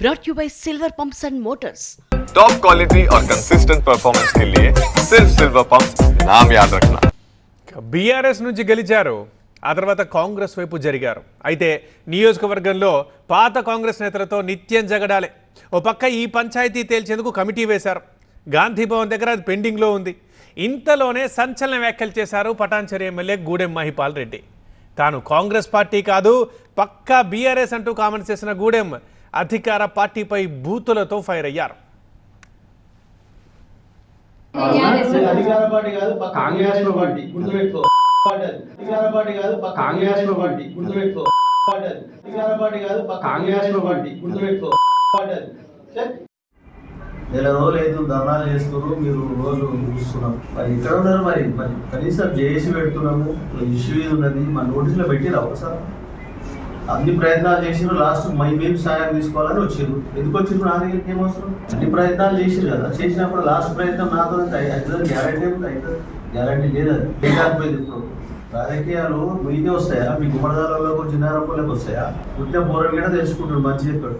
brought you by Silver Pumps and Motors. Top quality और consistent performance के लिए सिर्फ सिल्वर पंप्स नाम याद रखना. బీఆర్ఎస్ నుంచి గెలిచారు, ఆ తర్వాత కాంగ్రెస్ వైపు జరిగారు. అయితే నియోజకవర్గంలో పాత కాంగ్రెస్ నేతలతో నిత్యం జగడాలే. ఓ పక్క ఈ పంచాయతీ తేల్చేందుకు కమిటీ వేశారు. గాంధీ భవన్ దగ్గర అది పెండింగ్లో ఉంది. ఇంతలోనే సంచలన వ్యాఖ్యలు చేశారు పటాన్చెరు ఎమ్మెల్యే గూడెం మహిపాల్ రెడ్డి. తాను కాంగ్రెస్ పార్టీ కాదు, పక్కా బీఆర్ఎస్ అంటూ కామెంట్స్ చేసిన గూడెం అధికార పార్టీపై బూతులతో ఫైర్ అయ్యారు. అధికార పార్టీ కాదు, కాంగ్రెస్ పార్టీ గుర్తుపెట్టుకో. అధికార పార్టీ కాదు, కాంగ్రెస్ పార్టీ గుర్తుపెట్టుకో. అధికార పార్టీ కాదు, కాంగ్రెస్ పార్టీ గుర్తుపెట్టుకో. నెల రోజులు అయితే ధర్నాలు చేస్తున్నారు, మీరు రోజు చూస్తున్నాం. మరి ఇక్కడ ఉన్నారు, మరి మరి కనీసం చేసి పెడుతున్నాము. ఇష్యూ ఇది ఉన్నది, మన నోటీసులో పెట్టిరా ఒకసారి. అన్ని ప్రయత్నాలు చేసిరు, లాస్ట్ మేము సాయం తీసుకోవాలని వచ్చిర్రు. ఎందుకు వచ్చిర్రు? నా దగ్గరికి ఏమవసరం? అన్ని ప్రయత్నాలు చేసిరు కదా, చేసినప్పుడు లాస్ట్ ప్రయత్నం నాతో అవుతుందని గ్యారంటీ అవుతుంది. గ్యారంటీ లేదు, అది లేకపోయింది. ఇప్పుడు రాజకీయాలు మీకే వస్తాయా? మీ గుమ్మడిదారులకు జిన్నారప్పులకు వస్తాయా? ఉద్యమ పోరాడు కూడా తెలుసుకుంటారు మంచి చెప్పాడు.